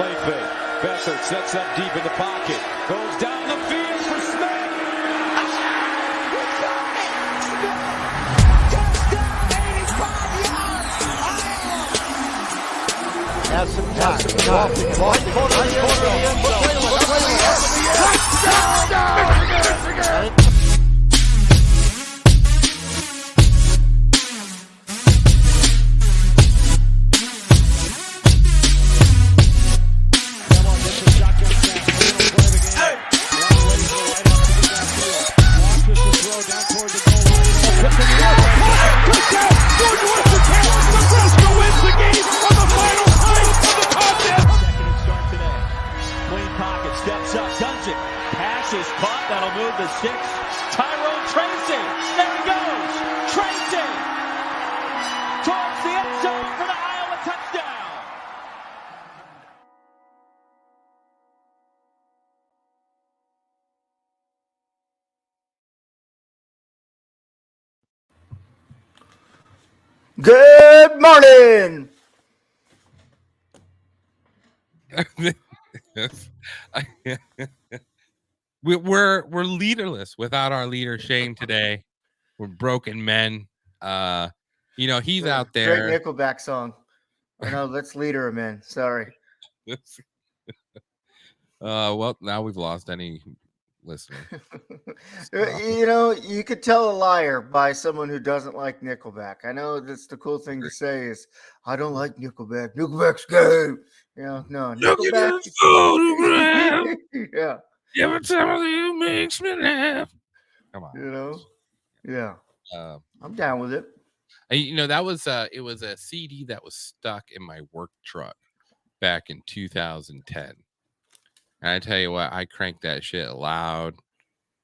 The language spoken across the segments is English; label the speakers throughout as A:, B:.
A: play fake. Beathard sets up deep in the pocket. Goes down the field for Smith.
B: Has some time. Touchdown!
A: Steps up, guns it. Pass is caught. That'll move the six. Tyrone Tracy. There he goes. Tracy. Towards the end zone for the Iowa touchdown.
B: Good morning.
C: We're leaderless without our leader Shayne today. We're broken men. He's out there.
B: Great Nickelback song. Let's leader him in. Sorry.
C: Well, now we've lost any listener.
B: You could tell a liar by someone who doesn't like Nickelback. I know that's the cool thing to say is I don't like Nickelback. Nickelback's good. No, Nickelback. Yeah.
C: Every time you makes me laugh. Come on.
B: Yeah. I'm down with it.
C: That was it was a CD that was stuck in my work truck back in 2010. And I tell you what, I cranked that shit loud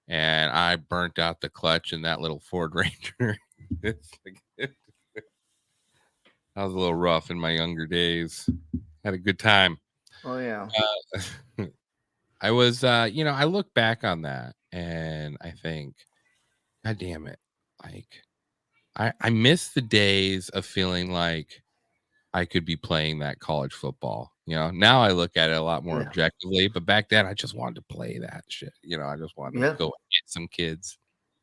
C: and I burnt out the clutch in that little Ford Ranger. I was a little rough in my younger days. Had a good time.
B: Oh yeah.
C: I was I look back on that and I think, God damn it. Like I miss the days of feeling like I could be playing that college football. Now I look at it a lot more objectively, but back then I just wanted to play that shit. I just wanted to go and hit some kids.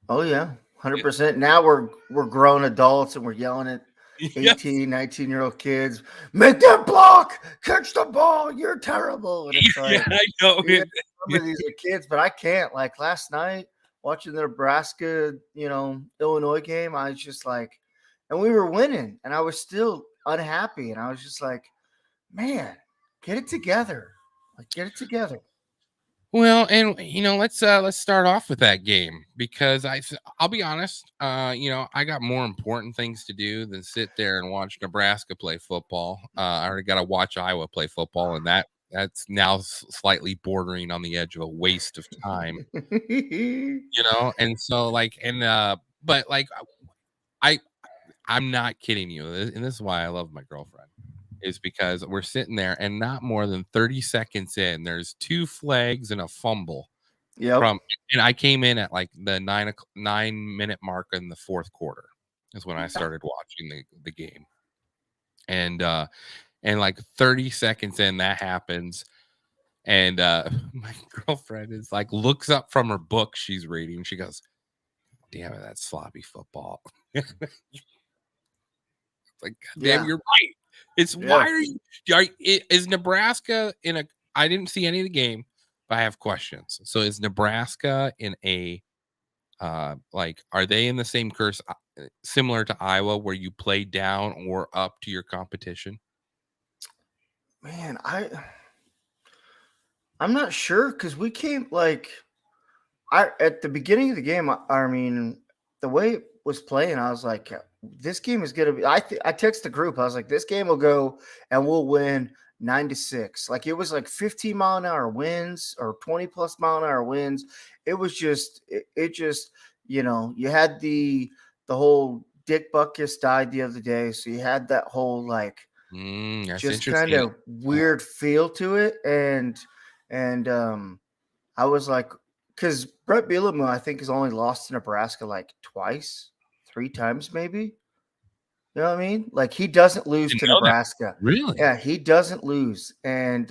B: Oh yeah, 100%. Now we're grown adults and we're yelling at 18, 19-year-old kids, make that block, catch the ball, you're terrible. And it's like,
C: I know.
B: Some of these are kids, but I can't. Like last night, watching the Nebraska, Illinois game, I was just like, and we were winning, and I was still unhappy, and I was just like, man, get it together. Get it together.
C: Well, and let's start off with that game because I'll be honest, I got more important things to do than sit there and watch Nebraska play football. I already got to watch Iowa play football, and that's now slightly bordering on the edge of a waste of time. And so but I'm not kidding you, and this is why I love my girlfriend. Is because we're sitting there and not more than 30 seconds in, there's 2 flags and a fumble.
B: Yeah.
C: And I came in at like the 9-minute mark in the fourth quarter is when I started watching the game. And like 30 seconds in, that happens. And my girlfriend is like, looks up from her book she's reading. She goes, damn it, that's sloppy football. Like, damn, you're right. Why are you? Is Nebraska in a? I didn't see any of the game, but I have questions. So is Nebraska in a? Are they in the same curse similar to Iowa, where you play down or up to your competition?
B: Man, I'm not sure because we came at the beginning of the game. I mean, the way it was playing, I was like, this game is going to be, I texted the group. I was like, this game will go and we'll win 9-6. Like it was like 15 mile an hour winds or 20 plus mile an hour winds. It was just, you had the whole Dick Butkus died the other day. So you had that whole just kind of weird feel to it. And I was like, because Brett Bielema, I think, has only lost to Nebraska like twice, 3 times maybe. You know what I mean? Like he doesn't lose
C: Didn't
B: to
C: know that.
B: Nebraska.
C: Really?
B: Yeah, he doesn't lose. And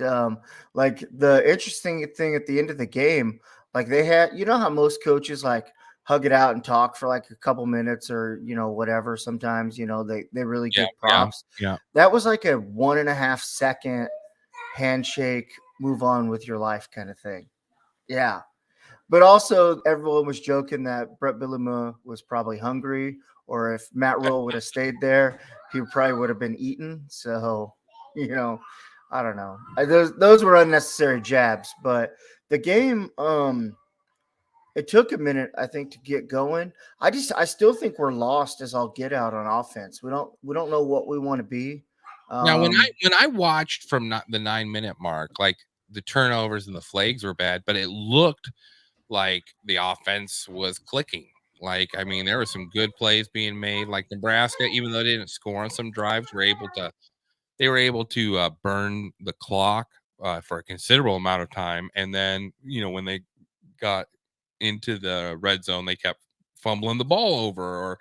B: like the interesting thing at the end of the game, like they had, you know how most coaches like hug it out and talk for like a couple minutes or whatever. Sometimes they really
C: Yeah,
B: give
C: yeah,
B: props.
C: yeah.
B: That was like a 1.5 second handshake, move on with your life kind of thing. Yeah. But also, everyone was joking that Brett Bielema was probably hungry, or if Matt Rule would have stayed there, he probably would have been eaten. So, I don't know. Those were unnecessary jabs, but the game, it took a minute, I think, to get going. I still think we're lost as I'll get out on offense. We don't know what we want to be.
C: Now,
B: Um,
C: when I watched from not the 9-minute mark, like the turnovers and the flags were bad, but it looked like the offense was clicking. Like, I mean, there were some good plays being made. Like Nebraska, even though they didn't score on some drives, they were able to burn the clock for a considerable amount of time. And then, when they got into the red zone, they kept fumbling the ball over or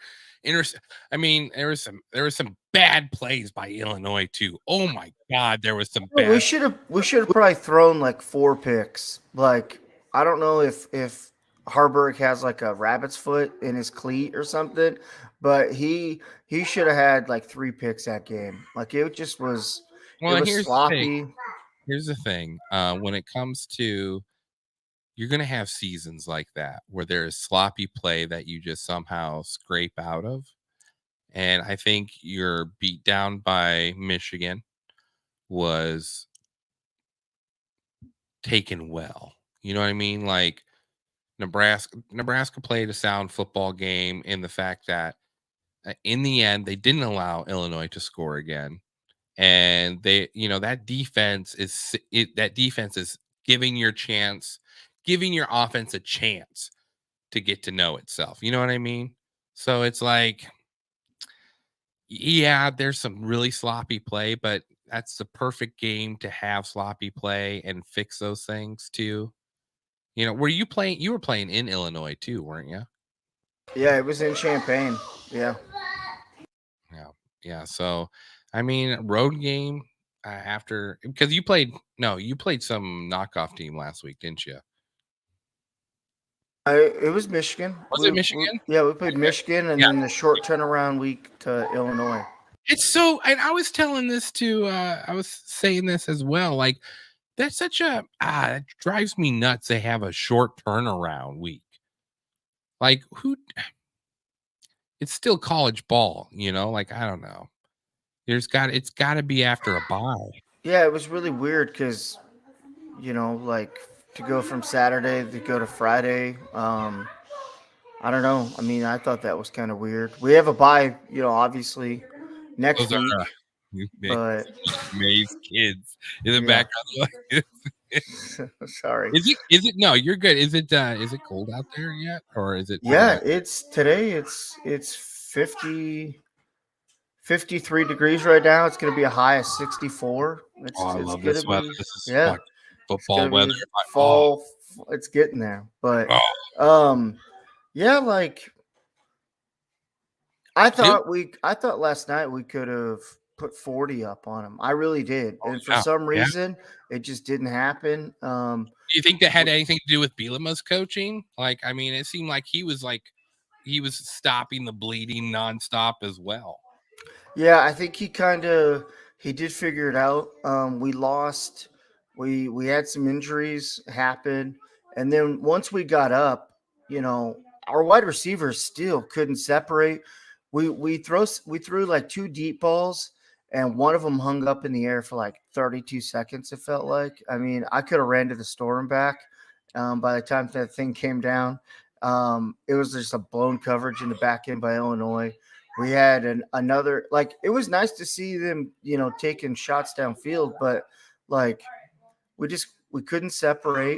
C: I mean, there was some bad plays by Illinois too. Oh my God, there was some
B: we
C: bad.
B: should have probably thrown like 4 picks. Like I don't know if Harburg has like a rabbit's foot in his cleat or something, but he should have had like 3 picks that game. Like it
C: Well,
B: was sloppy.
C: here's the thing. When it comes to you're gonna have seasons like that where there is sloppy play that you just somehow scrape out of. And I think your beat down by Michigan was taken well. You know what I mean? Like Nebraska played a sound football game in the fact that in the end they didn't allow Illinois to score again. And that defense is giving your offense a chance to get to know itself. You know what I mean? So it's like, yeah, there's some really sloppy play, but that's the perfect game to have sloppy play and fix those things too. You were playing in Illinois too, weren't you?
B: Yeah, it was in Champaign. Yeah.
C: Yeah. Yeah. So, I mean, road game after because you played some knockoff team last week, didn't you?
B: It was Michigan.
C: Was it Michigan?
B: Yeah, we played
C: Okay.
B: Michigan and
C: Yeah.
B: then the short turnaround week to Illinois.
C: It's so, and I was telling this to, I was saying this as well. Like, that's such it drives me nuts. They have a short turnaround week. Like, it's still college ball, like, I don't know. It's got to be after a bye.
B: Yeah, it was really weird because like to go from Saturday to go to Friday. I don't know. I mean, I thought that was kind of weird. We have a bye, obviously next
C: Those are
B: week,
C: Maze
B: but
C: Maze kids in the
B: yeah.
C: background.
B: Sorry.
C: No, you're good. Is it cold out there yet? Or is it
B: Yeah, it's today. It's 53 degrees right now. It's going to be a high of 64.
C: Oh, I
B: It's
C: love
B: going
C: this
B: to
C: weather.
B: be
C: This is
B: yeah.
C: like
B: It's going
C: football
B: to
C: weather.
B: be fall. It's getting there, but
C: Oh,
B: um, yeah, like
C: it,
B: I thought last night we could have put 40 up on them. I really did. And for
C: yeah,
B: some
C: yeah.
B: reason, it just didn't happen.
C: Do you think that had anything to do with Bielema's coaching? Like, I mean, it seemed like he was stopping the bleeding nonstop as well.
B: Yeah, I think he did figure it out. We lost. We had some injuries happen, and then once we got up, our wide receivers still couldn't separate. We threw like 2 deep balls, and one of them hung up in the air for like 32 seconds. It felt like. I mean, I could have ran to the store and back. By the time that thing came down, it was just a blown coverage in the back end by Illinois. We had another, like, it was nice to see them, taking shots downfield, but like we couldn't separate.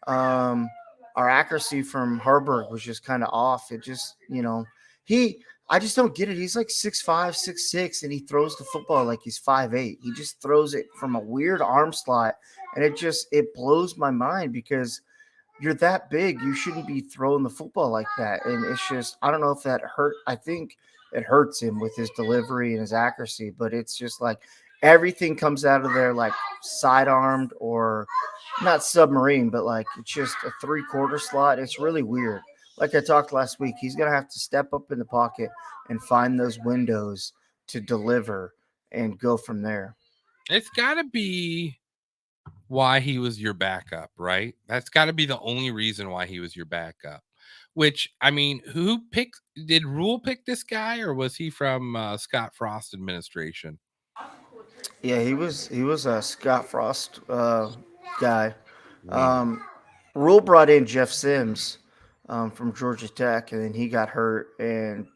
B: Um, our accuracy from Harburg was just kind of off. It just, I just don't get it. He's like 6'5", 6'6", and he throws the football like he's 5'8". He just throws it from a weird arm slot, and it blows my mind because you're that big, you shouldn't be throwing the football like that. And it's just, I don't know if that hurt. I think it hurts him with his delivery and his accuracy. But it's just like everything comes out of there like sidearmed or not submarine, but like it's just a 3/4 slot. It's really weird. Like I talked last week, he's gonna have to step up in the pocket and find those windows to deliver and go from there.
C: It's got to be why he was your backup, right? That's got to be the only reason why he was your backup. Which, I mean, did Rule pick this guy, or was he from Scott Frost administration?
B: Yeah, he was a Scott Frost guy.
C: Weird.
B: Rule brought in Jeff Sims from Georgia Tech, and then he got hurt, and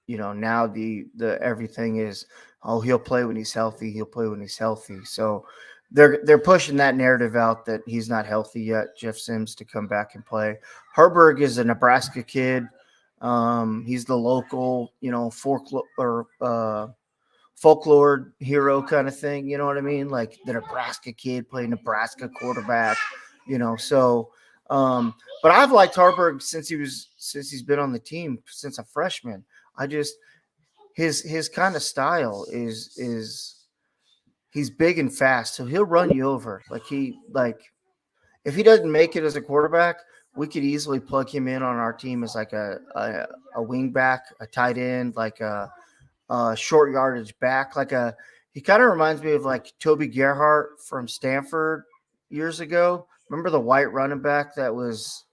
B: now the everything is, oh, he'll play when he's healthy. He'll play when he's healthy. So they're pushing that narrative out that he's not healthy yet, Jeff Sims, to come back and play. Herberg is a Nebraska kid. He's the local, folklore hero kind of thing. You know what I mean? Like the Nebraska kid playing Nebraska quarterback. So. But I've liked Harburg since he's been on the team since a freshman. I just his kind of style is he's big and fast, so he'll run you over. If he doesn't make it as a quarterback, we could easily plug him in on our team as like a wing back, a tight end, like a short yardage back. He kind of reminds me of like Toby Gerhart from Stanford years ago. Remember the white running back that was,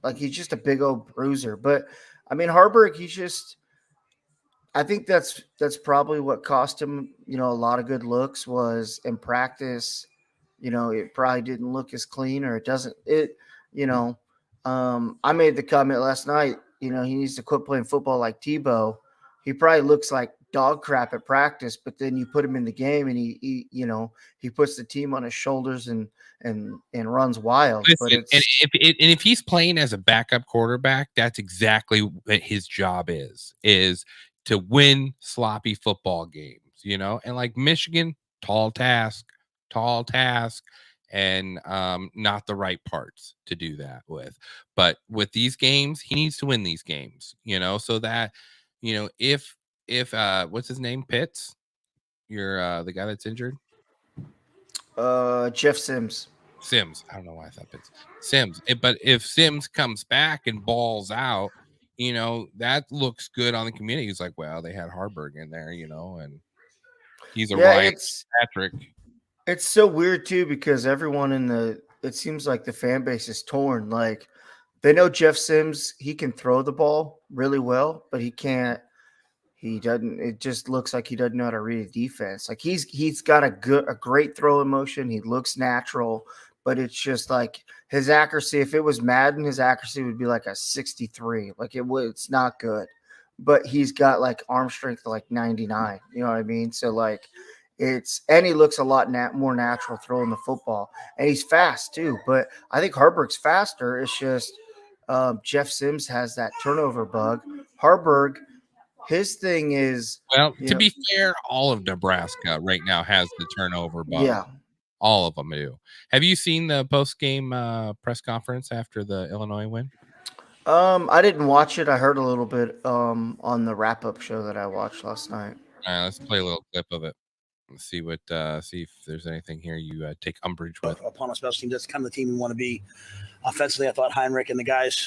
B: like he's just a big old bruiser. But I mean, Harburg, I think that's probably what cost him, a lot of good looks was in practice. It probably didn't look as clean, or I made the comment last night, he needs to quit playing football like Tebow. He probably looks like dog crap at practice, but then you put him in the game and he puts the team on his shoulders and runs wild.
C: Listen, if he's playing as a backup quarterback, that's exactly what his job is to win sloppy football games, and like Michigan, tall task, and not the right parts to do that with. But with these games, he needs to win these games, so that, if what's his name? Pitts, you're the guy that's injured.
B: Jeff Sims.
C: I don't know why I thought Pitts. Sims. But if Sims comes back and balls out, that looks good on the community. He's like, well, they had Harburg in there, and he's a Ryan Patrick.
B: It's so weird too, because everyone it seems like the fan base is torn. Like they know Jeff Sims, he can throw the ball really well, but he can't. He doesn't. It just looks like he doesn't know how to read a defense. Like he's got a great throwing motion. He looks natural, but it's just like his accuracy. If it was Madden, his accuracy would be like a 63. Like it's not good. But he's got like arm strength of like 99. You know what I mean? So like and he looks a lot more natural throwing the football, and he's fast too. But I think Harburg's faster. It's just Jeff Sims has that turnover bug. Harburg. His thing is,
C: to be fair, all of Nebraska right now has the turnover bug.
B: Yeah,
C: all of them do. Have you seen the post-game press conference after the Illinois win?
B: I didn't watch it. I heard a little bit on the wrap-up show that I watched last night.
C: All right, let's play a little clip of it. Let's see if there's anything here you take umbrage with.
D: Upon a special team, that's kind of the team we want to be. Offensively, I thought Heinrich and the guys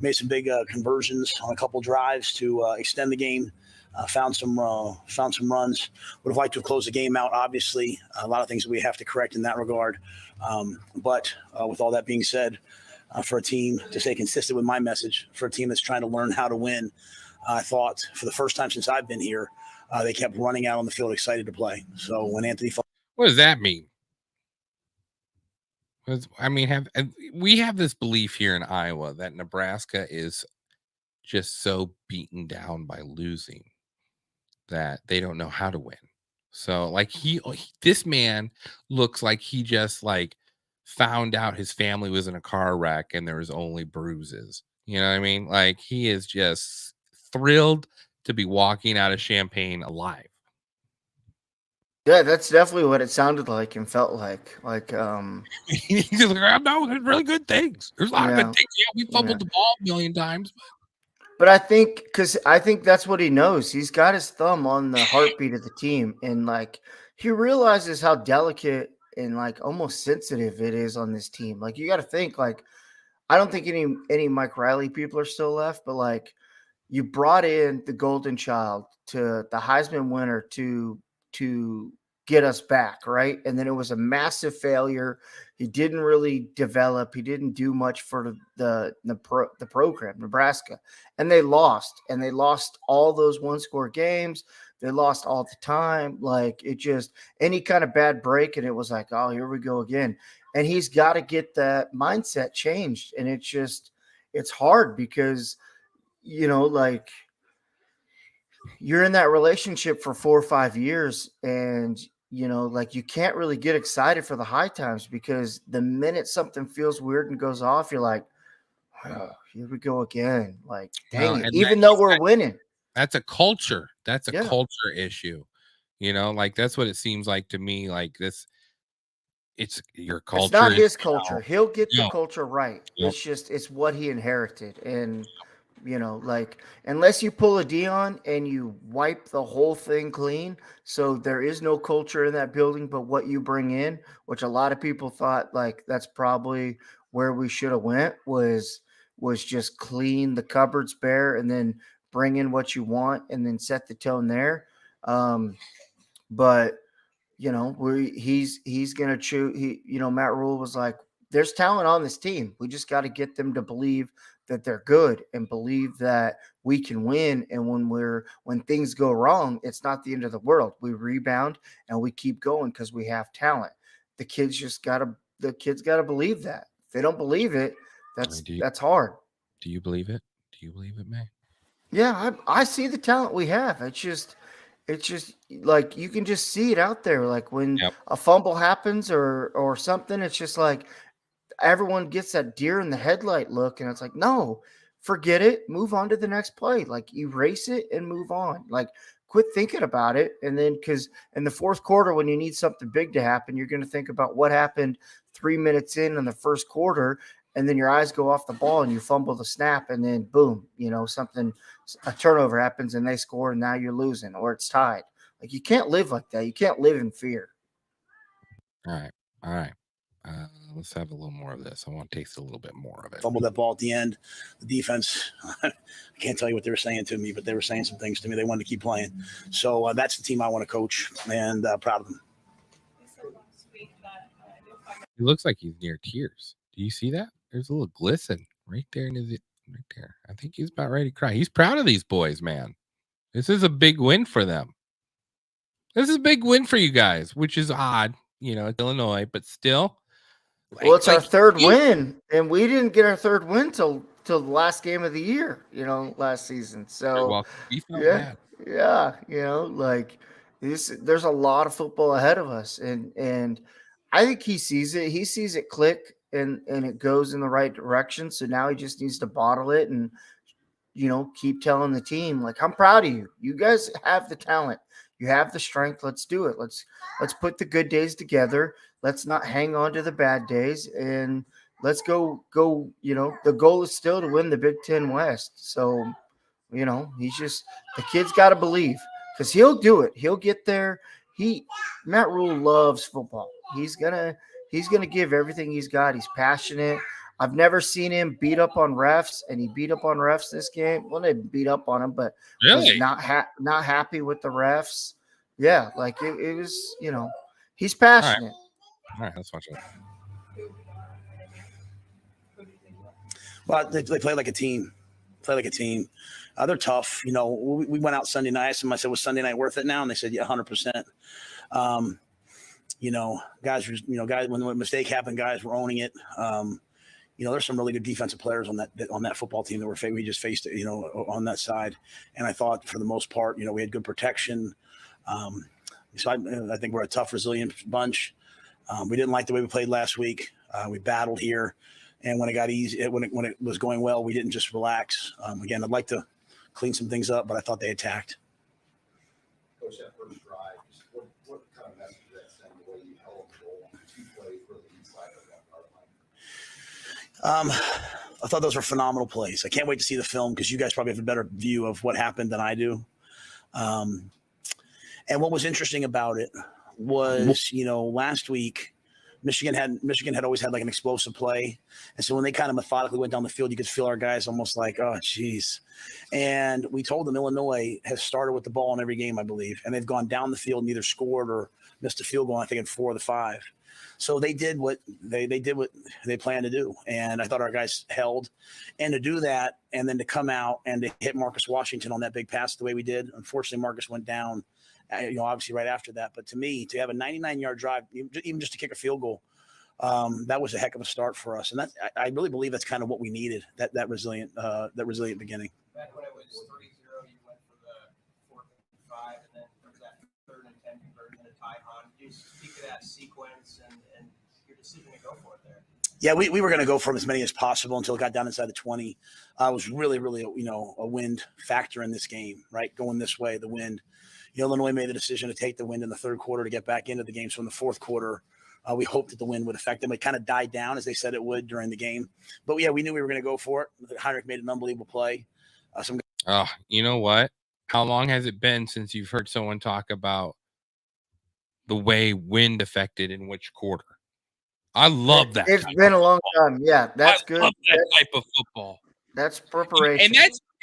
D: made some big conversions on a couple drives to extend the game. Found some runs. Would have liked to have closed the game out. Obviously, a lot of things that we have to correct in that regard. But with all that being said, for a team to stay consistent with my message, for a team that's trying to learn how to win, I thought for the first time since I've been here, they kept running out on the field excited to play. So when Anthony,
C: what does that mean? I mean, we have this belief here in Iowa that Nebraska is just so beaten down by losing that they don't know how to win. So like this man looks like he just like found out his family was in a car wreck and there was only bruises. You know what I mean? Like he is just thrilled to be walking out of Champaign alive.
B: Yeah, that's definitely what it sounded like and felt like.
C: He's like, no, there's really good things. There's a lot of good things. Yeah, we fumbled the ball a million times.
B: But I think that's what he knows. He's got his thumb on the heartbeat of the team, and like he realizes how delicate and like almost sensitive it is on this team. Like you got to think like I don't think any Mike Riley people are still left, but like you brought in the golden child to the Heisman winner to get us back, right? And then it was a massive failure. He didn't really develop. He didn't do much for the program, Nebraska, and they lost. And they lost all those one-score games. They lost all the time. Like it just any kind of bad break, and it was like, oh, here we go again. And he's got to get that mindset changed. And it's hard because like you're in that relationship for 4 or 5 years and like you can't really get excited for the high times because the minute something feels weird and goes off, you're like, oh, here we go again. Like, dang it, even though we're winning.
C: That's a culture. That's a
B: Yeah.
C: culture issue. Like that's what it seems like to me. Like this, it's your culture.
B: It's not his culture. He'll get the
C: No.
B: culture right.
C: Yep.
B: It's what he inherited. And like unless you pull a Dion and you wipe the whole thing clean, so there is no culture in that building but what you bring in, which a lot of people thought like that's probably where we should have went was just clean the cupboards bare and then bring in what you want and then set the tone there. But he's gonna choose. Matt Rule was like, there's talent on this team. We just got to get them to believe that they're good and believe that we can win. And when things go wrong, it's not the end of the world. We rebound and we keep going because we have talent. The kids gotta believe that. If they don't believe it, that's hard.
C: Do you believe it? Do you believe it, May?
B: Yeah, I see the talent we have. It's just like you can just see it out there. Like when a fumble happens or something, it's just like everyone gets that deer in the headlight look, and it's like, no, forget it. Move on to the next play. Like erase it and move on. Like quit thinking about it. And then because in the fourth quarter, when you need something big to happen, you're going to think about what happened 3 minutes in the first quarter. And then your eyes go off the ball and you fumble the snap and then boom, a turnover happens and they score and now you're losing or it's tied. Like you can't live like that. You can't live in fear.
C: All right. Let's have a little more of this. I want to taste a little bit more of it.
D: Fumbled that ball at the end. The defense, I can't tell you what they were saying to me, but they were saying some things to me. They wanted to keep playing. So that's the team I want to coach and proud of them.
C: He looks like he's near tears. Do you see that? There's a little glisten right there right there. I think he's about ready to cry. He's proud of these boys, man. This is a big win for them. This is a big win for you guys, which is odd. It's Illinois, but still.
B: Well, it's our third win, and we didn't get our third win till the last game of the year, last season. So yeah, like there's a lot of football ahead of us, and I think he sees it. He sees it click, and it goes in the right direction. So now he just needs to bottle it and keep telling the team like, I'm proud of you. You guys have the talent. You have the strength. Let's do it. Let's put the good days together. Let's not hang on to the bad days, and let's go. The goal is still to win the Big Ten West. So, he's just the kid's got to believe because he'll do it. He'll get there. Matt Rule loves football. He's gonna give everything he's got. He's passionate. I've never seen him beat up on refs, and he beat up on refs this game. Well, they beat up on him, but
C: really
B: was not happy with the refs. Yeah, like it was, he's passionate.
C: All right, let's watch it.
D: Well, they play like a team. They're tough. We went out Sunday night. I said, was Sunday night worth it now? And they said, yeah, 100%. Guys, when the mistake happened, guys were owning it. There's some really good defensive players on that football team that we just faced, on that side. And I thought for the most part, we had good protection. So I think we're a tough, resilient bunch. We didn't like the way we played last week. We battled here. And when it got easy, when it was going well, we didn't just relax. Again, I'd like to clean some things up, but I thought they attacked.
E: Coach, that first drive, what kind of message did that send the way you held the goal on 2 plays really inside of that
D: I thought those were phenomenal plays. I can't wait to see the film because you guys probably have a better view of what happened than I do. And what was interesting about it was, last week Michigan had always had like an explosive play, and so when they kind of methodically went down the field, you could feel our guys almost like, oh, geez. And we told them Illinois has started with the ball in every game, I believe, and they've gone down the field and either scored or missed a field goal. I think in 4 of the 5. So they did what they planned to do, and I thought our guys held. And to do that, and then to come out and to hit Marcus Washington on that big pass the way we did. Unfortunately, Marcus went down. Obviously right after that. But to me, to have a 99-yard drive, even just to kick a field goal, that was a heck of a start for us. And I really believe that's kind of what we needed, that resilient beginning.
E: Back when it was 3-0, you went for the 4th and 5, and then there was that 3rd and 10 conversion to tie on. Can you speak to that sequence and your decision to go for it there?
D: Yeah, we were going to go for as many as possible until it got down inside the 20. It was really, really, a wind factor in this game, right? Going this way, the wind. Illinois made the decision to take the wind in the 3rd quarter to get back into the game. So in the 4th quarter, we hoped that the wind would affect them. It kind of died down as they said it would during the game. But yeah, we knew we were going to go for it. Heinrich made an unbelievable play.
C: You know what? How long has it been since you've heard someone talk about the way wind affected in which quarter? I love that.
B: It's been a long time. Yeah, that's good.
C: Love that type of football.
B: That's preparation.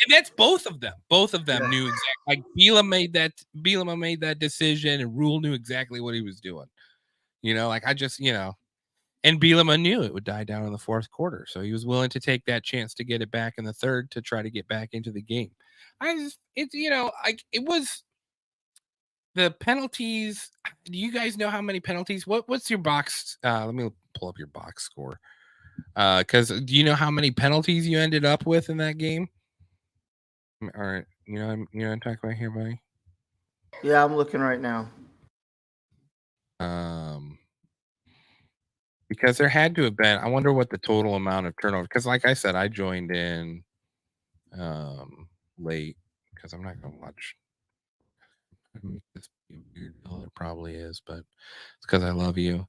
C: And that's both of them. Both of them knew exactly. Like Bielema made that decision, and Rule knew exactly what he was doing. And Bielema knew it would die down in the 4th quarter, so he was willing to take that chance to get it back in the 3rd to try to get back into the game. It was the penalties. Do you guys know how many penalties? What's your box? Let me pull up your box score. Because do you know how many penalties you ended up with in that game? All right, I'm talking about here, buddy.
B: Yeah, I'm looking right now.
C: Because there had to have been. I wonder what the total amount of turnover. Because, like I said, I joined in late because I'm not gonna watch. This weird. It probably is, but it's because I love you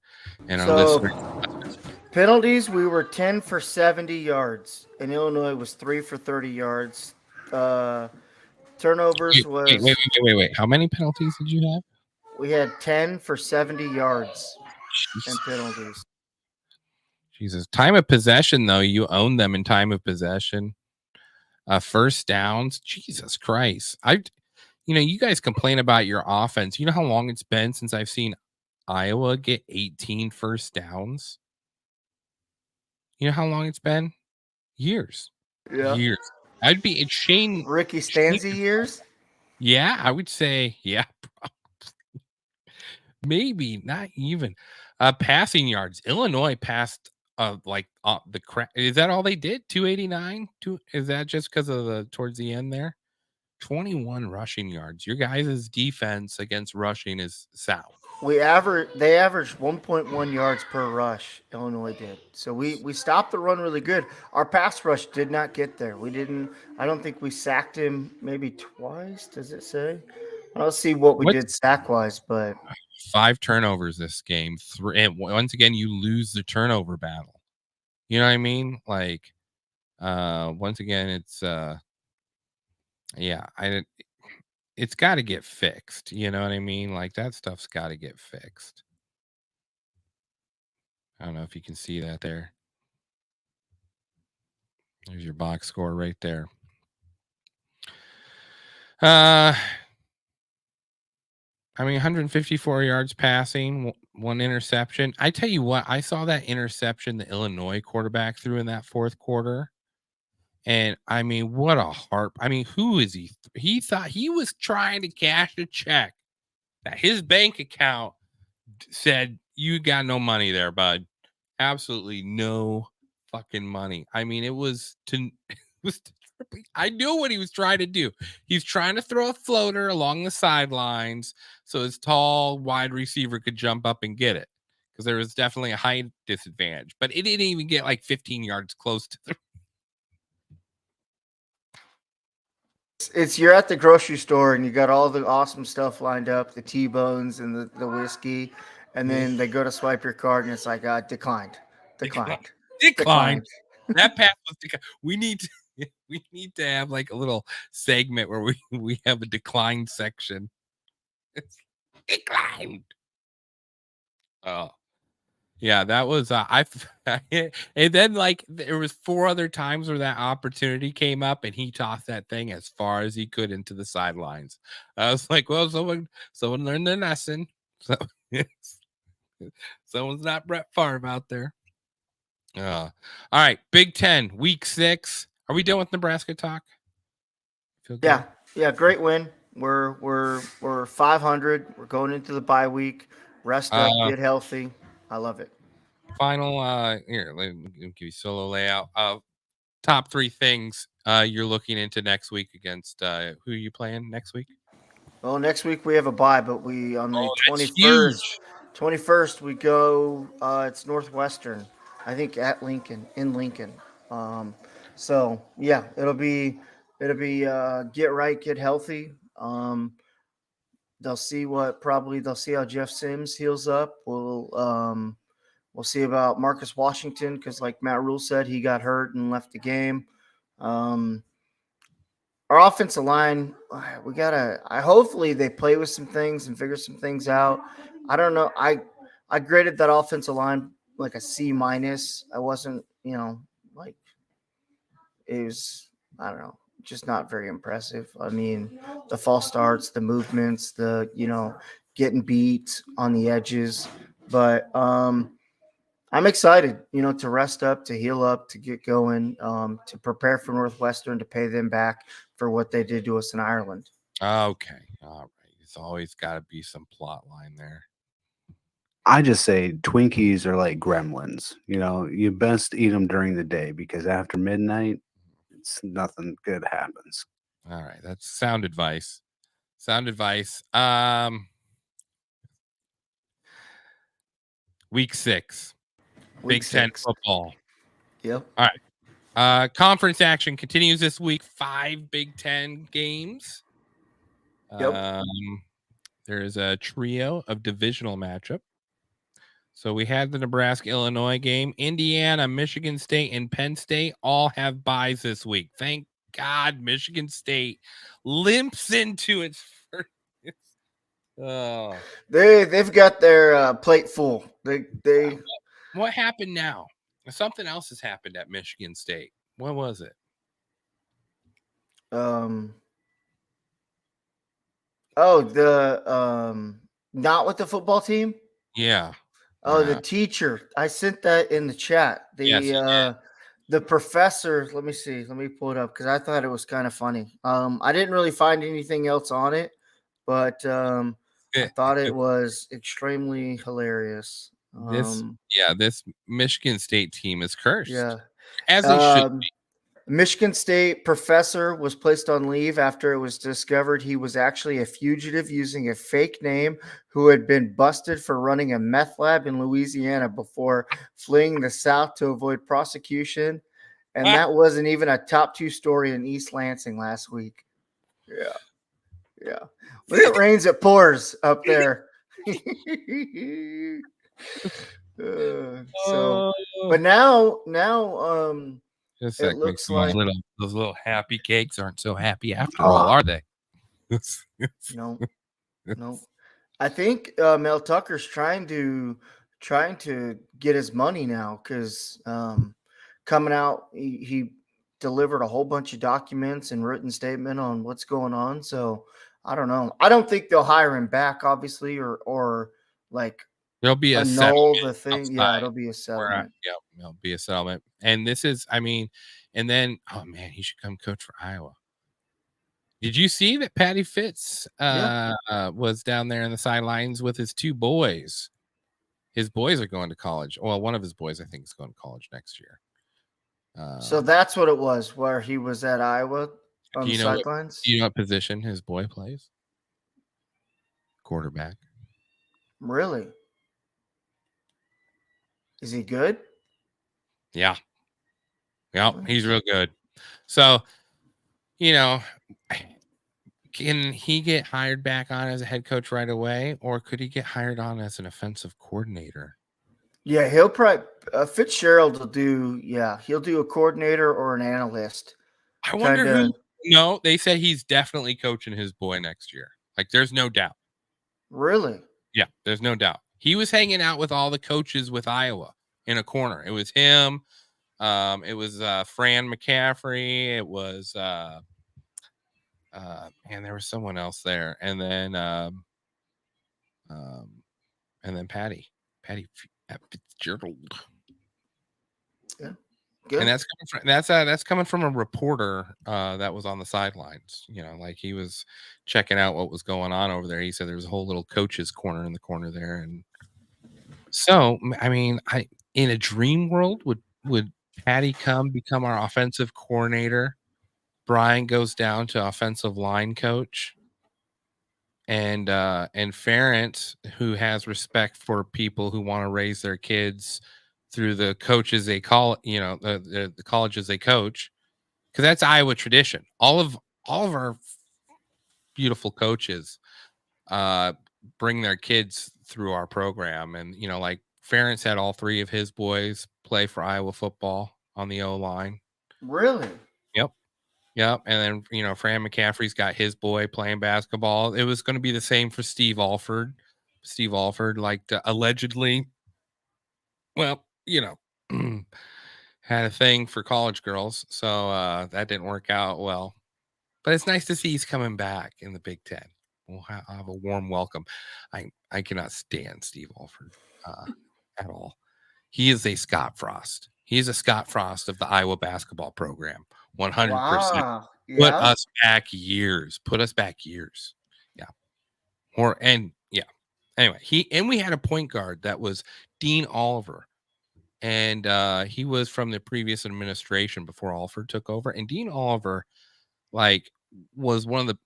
C: and our listeners.
B: Penalties, we were 10 for 70 yards, and Illinois was 3 for 30 yards. Turnovers was.
C: Wait. How many penalties did you have?
B: We had 10 for 70 yards and penalties.
C: Jesus. Time of possession, though, you own them in time of possession. First downs. Jesus Christ. You guys complain about your offense. You know how long it's been since I've seen Iowa get 18 first downs? You know how long it's been? Years.
B: Yeah.
C: Years. It's Shayne.
B: Ricky Stanzi years?
C: Yeah, I would say, yeah. Maybe not even. Passing yards. Illinois passed the crap. Is that all they did? 289? Is that just because of towards the end there? 21 rushing yards. Your guys' defense against rushing is south.
B: They averaged 1.1 yards per rush. Illinois did. So we stopped the run really good. Our pass rush did not get there. I don't think we sacked him maybe twice. Does it say? I don't see what we did sack wise, but
C: 5 turnovers this game. 3, and once again, you lose the turnover battle. You know what I mean? Like, once again, it's it's got to get fixed. You know what I mean? Like, that stuff's got to get fixed. I don't know if you can see that there. There's your box score right there. 154 yards passing, 1 interception. I tell you what, I saw that interception the Illinois quarterback threw in that 4th quarter. And what a harp. Who is he? He thought he was trying to cash a check that his bank account said, you got no money there, bud. Absolutely no fucking money. It was I knew what he was trying to do. He's trying to throw a floater along the sidelines so his tall wide receiver could jump up and get it, because there was definitely a height disadvantage. But it didn't even get like 15 yards close to the.
B: You're at the grocery store and you got all the awesome stuff lined up, the T-bones and the whiskey, and then they go to swipe your card and it's like declined.
C: That pass was we need to have like a little segment where we have a declined section. It's declined. Oh. Yeah, that was and then like there was 4 other times where that opportunity came up and he tossed that thing as far as he could into the sidelines. I was like, well, someone learned their lesson. So someone's not Brett Favre out there. All right, Big Ten, Week 6. Are we done with Nebraska talk? Feel good?
B: Yeah, great win. We're 500. We're going into the bye week. Rest up, get healthy. I love it.
C: Final here, let me give you solo layout. Top 3 things you're looking into next week against who are you playing next week?
B: Well, next week we have a bye, but we on the
C: That's
B: 21st we go. It's Northwestern, I think at Lincoln in Lincoln. So yeah, it'll be get right, get healthy. They'll see how Jeff Sims heals up. We'll see about Marcus Washington because, like Matt Rule said, he got hurt and left the game. Our offensive line, we gotta. Hopefully they play with some things and figure some things out. I don't know. I graded that offensive line like a C minus. I wasn't, like it was. I don't know, just not very impressive. I mean, the false starts, the movements, the getting beat on the edges, but I'm excited, to rest up, to heal up, to get going, to prepare for Northwestern, to pay them back for what they did to us in Ireland.
C: Okay. All right. It's always got to be some plot line there.
F: I just say Twinkies are like gremlins. You best eat them during the day because after midnight, nothing good happens.
C: All right. That's sound advice. Week 6. Big Ten football.
B: Yep.
C: All right. Conference action continues this week. 5 Big Ten games.
B: Yep.
C: There's a trio of divisional matchup. So we had the Nebraska-Illinois game. Indiana, Michigan State, and Penn State all have byes this week. Thank God Michigan State limps into its first.
B: They've got their plate full. They
C: What happened now? Something else has happened at Michigan State. What was it?
B: Not with the football team?
C: Yeah.
B: Oh, the teacher. I sent that in the chat. The professor, let me see. Let me pull it up because I thought it was kind of funny. I didn't really find anything else on it, but I thought it was extremely hilarious.
C: This Michigan State team is cursed.
B: Yeah.
C: As they should be.
B: Michigan State professor was placed on leave after it was discovered he was actually a fugitive using a fake name who had been busted for running a meth lab in Louisiana before fleeing the South to avoid prosecution. And that wasn't even a top 2 story in East Lansing last week. Yeah. When it rains, it pours up there. But now
C: it
B: looks like
C: those little happy cakes aren't so happy after all, are they?
B: No. I think Mel Tucker's trying to get his money now because coming out, he delivered a whole bunch of documents and written statement on what's going on. So I don't know. I don't think they'll hire him back, obviously, or like
C: there'll be a
B: annul the thing.
C: Outside.
B: Yeah, it'll be a settlement.
C: It'll be a settlement. And this is, and then, oh man, he should come coach for Iowa. Did you see that Patty Fitz was down there in the sidelines with his 2 boys? His boys are going to college. Well, one of his boys, I think, is going to college next year.
B: So that's what it was, where he was at Iowa on the sidelines.
C: Do you know what position his boy plays? Quarterback.
B: Really? Is he good?
C: Yeah. He's real good. So, can he get hired back on as a head coach right away, or could he get hired on as an offensive coordinator?
B: Yeah, he'll probably Fitzgerald will do. Yeah, he'll do a coordinator or an analyst.
C: I wonder
B: Kinda.
C: who. No, they said he's definitely coaching his boy next year. Like, there's no doubt.
B: Really?
C: Yeah, there's no doubt. He was hanging out with all the coaches with Iowa in a corner. It was him. It was Fran McCaffrey. It was and there was someone else there, and then Patty Fitzgerald.
B: Yeah. Good.
C: And that's coming from a reporter that was on the sidelines. You know, like he was checking out what was going on over there. He said there was a whole little coach's corner in the corner there, and so I mean, in a dream world would Patty become our offensive coordinator? Brian goes down to offensive line coach, and Ferentz, who has respect for people who want to raise their kids through the coaches they call, the colleges they coach, because that's Iowa tradition. All of our beautiful coaches bring their kids through our program, and like Ferentz had all three of his boys play for Iowa football on the O line.
B: Really?
C: Yep. And then, Fran McCaffrey's got his boy playing basketball. It was going to be the same for Steve Alford. Steve Alford, allegedly, well, had a thing for college girls. So that didn't work out well. But it's nice to see he's coming back in the Big Ten. We'll have a warm welcome. I cannot stand Steve Alford at all. He is a Scott Frost. He is a Scott Frost of the Iowa basketball program. 100%.
B: Wow.
C: Put
B: Yeah.
C: us back years. Yeah. Anyway, we had a point guard that was Dean Oliver. And he was from the previous administration before Alford took over. And Dean Oliver, was one of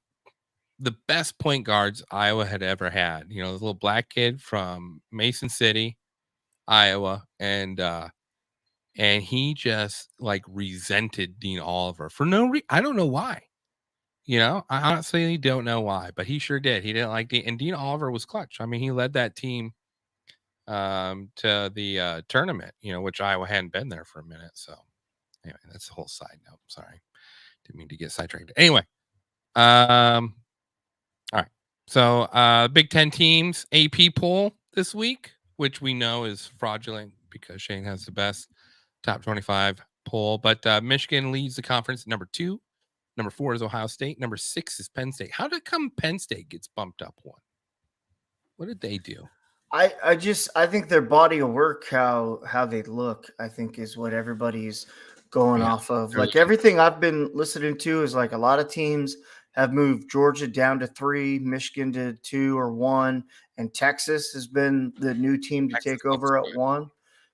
C: the best point guards Iowa had ever had. This little black kid from Mason City, Iowa, and he just resented Dean Oliver for no reason. I don't know why. I honestly don't know why, but he sure did. He didn't like Dean, and Dean Oliver was clutch. I mean, he led that team to the tournament, which Iowa hadn't been there for a minute. So anyway, that's the whole side note. Sorry. Didn't mean to get sidetracked. Anyway, all right. So Big Ten teams AP poll this week, which we know is fraudulent because Shayne has the best top 25 poll. But Michigan leads the conference number 2. Number 4 is Ohio State. Number 6 is Penn State. How did Penn State gets bumped up one? What did they do?
B: I think their body of work, how they look, I think is what everybody's going off of. Like everything I've been listening to is like a lot of teams have moved Georgia down to 3, Michigan to 2 or 1, and Texas has been the new team to take over at 1.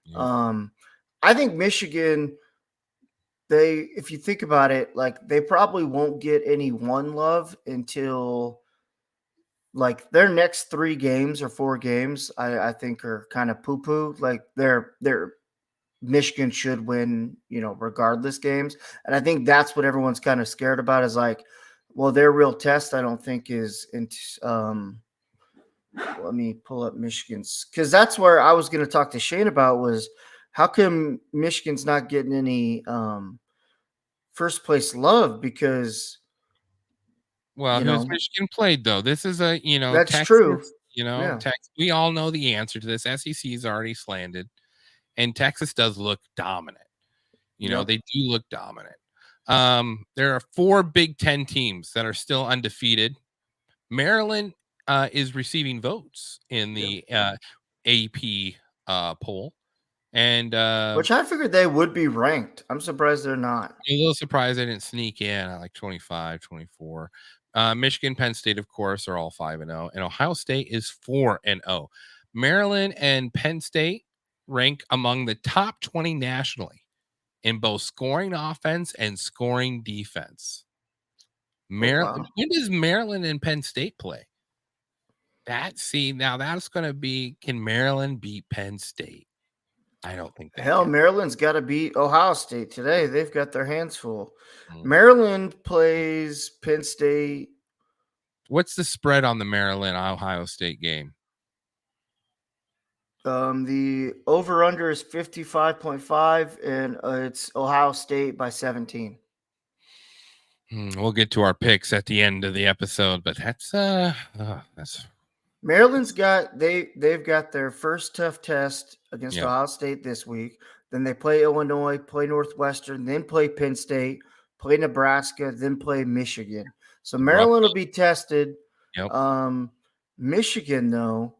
B: Yeah. I think Michigan, if you think about it, they probably won't get any 1 love until their next 3 games or 4 games, I think are kind of poo-poo. Their Michigan should win, regardless games. And I think that's what everyone's kind of scared about is their real test, I don't think is let me pull up Michigan's, because that's where I was going to talk to Shayne about was how come Michigan's not getting any first place love because
C: who's Michigan played though? This is a
B: that's
C: Texas,
B: true.
C: Texas. We all know the answer to this. SEC is already slanted, and Texas does look dominant. They do look dominant. There are 4 Big Ten teams that are still undefeated. Maryland is receiving votes in the AP poll. And
B: which I figured they would be ranked. I'm surprised they're not.
C: A little surprised they didn't sneak in at 25, 24. Michigan, Penn State, of course, are all 5-0, and Ohio State is 4-0. Maryland and Penn State rank among the top 20 nationally in both scoring offense and scoring defense. Maryland. Wow. When does Maryland and Penn State play? Now that's going to be, can Maryland beat Penn State? I don't think that.
B: Hell, Maryland's got to beat Ohio State today. They've got their hands full. Maryland plays Penn State.
C: What's the spread on the Maryland-Ohio State game?
B: The over-under is 55.5, and it's Ohio State by 17.
C: We'll get to our picks at the end of the episode, but that's
B: Maryland's they've got their first tough test against
C: Yep.
B: Ohio State this week. Then they play Illinois, play Northwestern, then play Penn State, play Nebraska, then play Michigan. So Maryland will be tested.
C: Yep.
B: Michigan, though,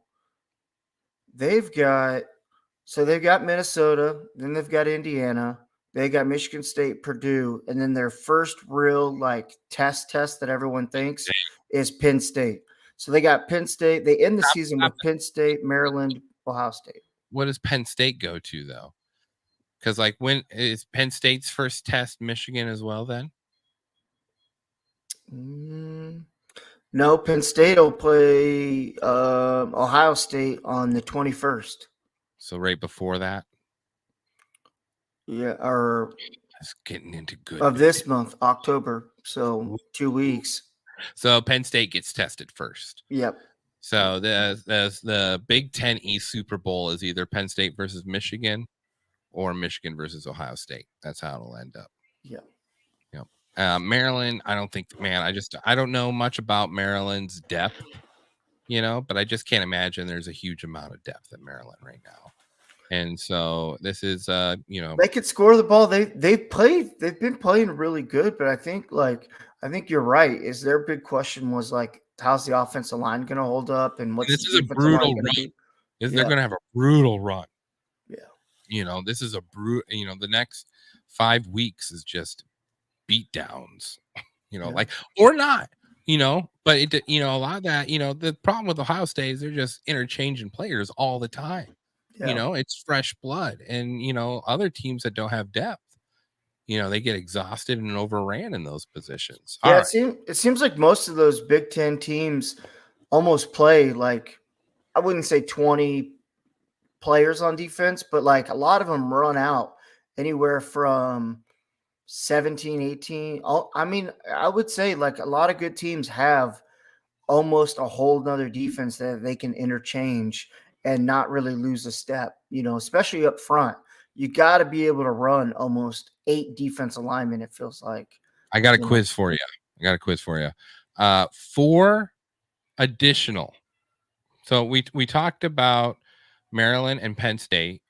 B: they've got Minnesota, then they've got Indiana, they got Michigan State, Purdue, and then their first real like test that everyone thinks is Penn State. So they got Penn State. They end the season with Penn State, Maryland, Ohio State.
C: What does Penn State go to though? Because like, when is Penn State's first test Michigan as well then?
B: No, Penn State will play Ohio State on the 21st.
C: So right before that?
B: Yeah, or
C: it's getting into good
B: of this month, October. So 2 weeks.
C: So Penn State gets tested first.
B: Yep.
C: So the Big Ten East Super Bowl is either Penn State versus Michigan or Michigan versus Ohio State. That's how it'll end up.
B: Yep.
C: Maryland, I don't think, man, I don't know much about Maryland's depth, but I just can't imagine there's a huge amount of depth at Maryland right now. And so this is,
B: they could score the ball. They've been playing really good, but I think you're right. Is their big question was like, how's the offensive line going to hold up, and what's
C: this is a brutal run? They're going to have a brutal run. Yeah, this is a the next 5 weeks is just beat downs. Or not. But it, a lot of that. The problem with Ohio State is they're just interchanging players all the time. Yeah. It's fresh blood, and other teams that don't have depth, they get exhausted and overran in those positions.
B: Yeah, it seems like most of those Big Ten teams almost play like, I wouldn't say 20 players on defense, but like a lot of them run out anywhere from 17, 18. I mean, I would say like a lot of good teams have almost a whole nother defense that they can interchange and not really lose a step, especially up front. You got to be able to run almost 8 defensive linemen, it feels like.
C: I got a quiz for you. 4 additional. So we talked about Maryland and Penn State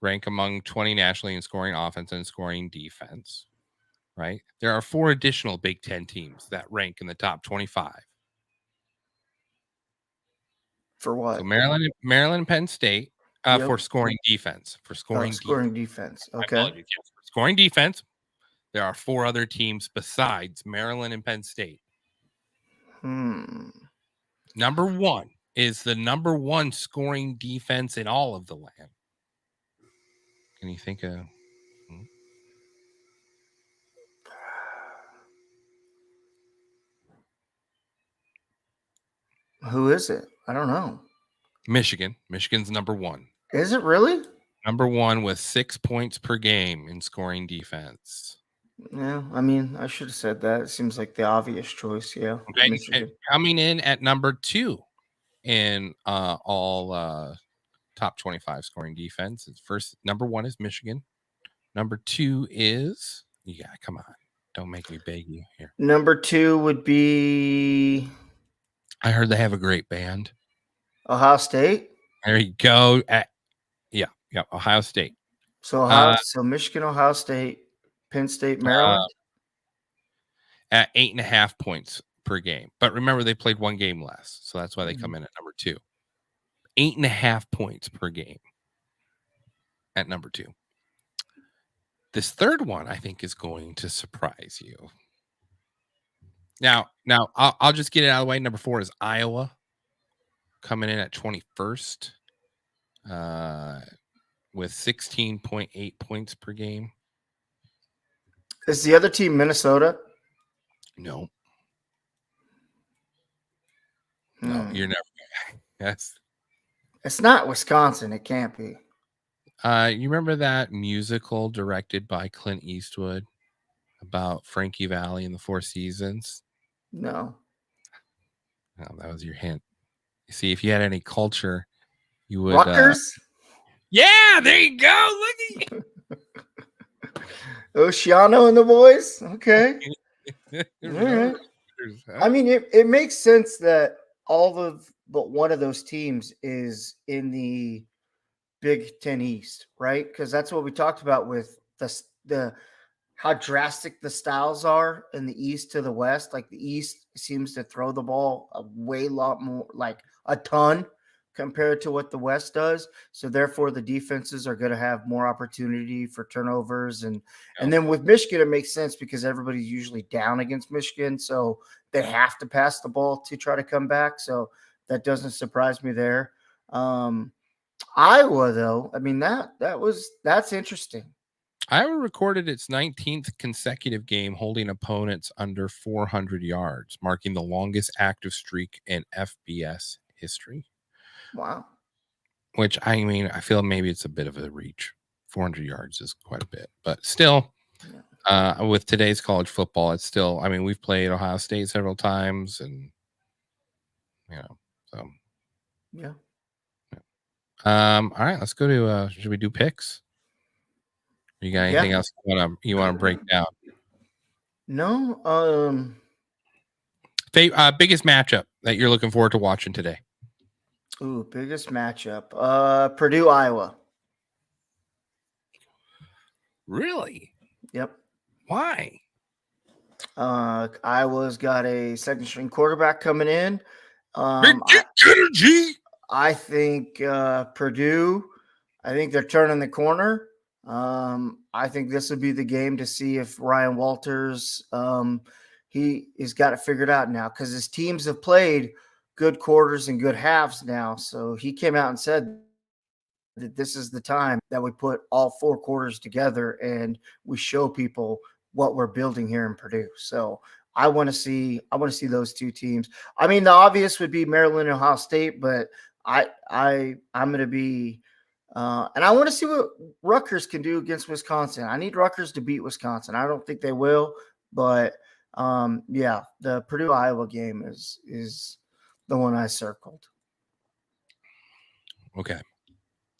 C: rank among 20 nationally in scoring offense and scoring defense, right? There are 4 additional Big Ten teams that rank in the top 25.
B: For what?
C: So Maryland, Penn State for scoring defense. For scoring
B: defense. Okay.
C: For scoring defense, there are 4 other teams besides Maryland and Penn State. Number 1 is the number 1 scoring defense in all of the land. Can you think of?
B: Who is it? I don't know.
C: Michigan. Michigan's number 1.
B: Is it really?
C: Number 1 with 6 points per game in scoring defense.
B: Yeah, I mean, I should have said that. It seems like the obvious choice. Yeah.
C: Okay. And coming in at number 2 in all top 25 scoring defense. Number 1 is Michigan. Number 2 is, come on. Don't make me beg you here.
B: Number 2 would be,
C: I heard they have a great band.
B: Ohio State.
C: There you go. Ohio State.
B: So so Michigan, Ohio State, Penn State, Maryland.
C: At 8.5 points per game. But remember, they played 1 game less. So that's why they come in at number 2. 8.5 points per game at number 2. This third one, I think, is going to surprise you. Now, I'll just get it out of the way. Number 4 is Iowa, coming in at 21st with 16.8 points per game.
B: Is the other team Minnesota?
C: No. No, you're never. Yes.
B: It's not Wisconsin. It can't be.
C: You remember that musical directed by Clint Eastwood about Frankie Valli and the 4 Seasons?
B: No.
C: Oh, that was your hint. You see, if you had any culture, you would.
B: Rutgers?
C: Yeah, there you go. Look at
B: Oceano and the boys? Okay.
C: you.
B: All right.
C: Rutgers, huh?
B: I mean, it makes sense that all of but one of those teams is in the Big Ten East, right? Because that's what we talked about with the how drastic the styles are in the East to the West. Like the East seems to throw the ball a lot more, like a ton compared to what the West does. So therefore, the defenses are going to have more opportunity for turnovers, and then with Michigan, it makes sense because everybody's usually down against Michigan, so they have to pass the ball to try to come back. So that doesn't surprise me there. Iowa, though, I mean that's interesting.
C: Iowa recorded its 19th consecutive game holding opponents under 400 yards, marking the longest active streak in FBS history.
B: Wow.
C: Which, I mean, I feel maybe it's a bit of a reach. 400 yards is quite a bit, but still, with today's college football, it's still, I mean, we've played Ohio State several times, and so
B: yeah.
C: All right, let's go to should we do picks? You got anything else you want to break down?
B: No.
C: Biggest matchup that you're looking forward to watching today?
B: Ooh, biggest matchup. Purdue, Iowa.
C: Really?
B: Yep.
C: Why?
B: Iowa's got a second string quarterback coming in.
C: Energy.
B: I think Purdue, I think they're turning the corner. I think this will be the game to see if Ryan Walters, he has got it figured out now because his teams have played good quarters and good halves now. So he came out and said that this is the time that we put all four quarters together and we show people what we're building here in Purdue. So I want to see those two teams. I mean, the obvious would be Maryland and Ohio State, but I'm going to be and I want to see what Rutgers can do against Wisconsin. I need Rutgers to beat Wisconsin. I don't think they will, but the Purdue Iowa game is the one I circled.
C: Okay.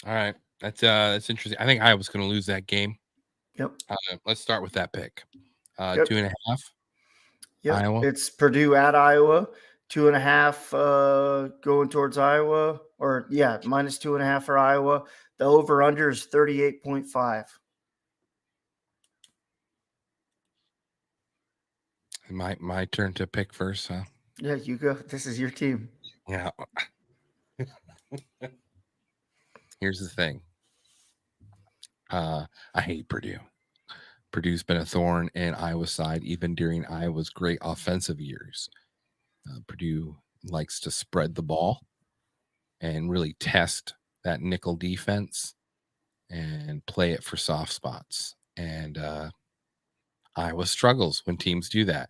C: All right. That's interesting. I think Iowa's going to lose that game.
B: Yep.
C: Let's start with that pick.
B: Yep.
C: 2.5.
B: Yep.
C: Iowa.
B: It's Purdue at Iowa. 2.5 going towards Iowa, or minus 2.5 for Iowa. The over under is 38.5.
C: My turn to pick first, huh?
B: Yeah, you go. This is your team.
C: Yeah. Here's the thing. I hate Purdue. Purdue's been a thorn in Iowa's side, even during Iowa's great offensive years. Purdue likes to spread the ball and really test that nickel defense and play it for soft spots. And Iowa struggles when teams do that.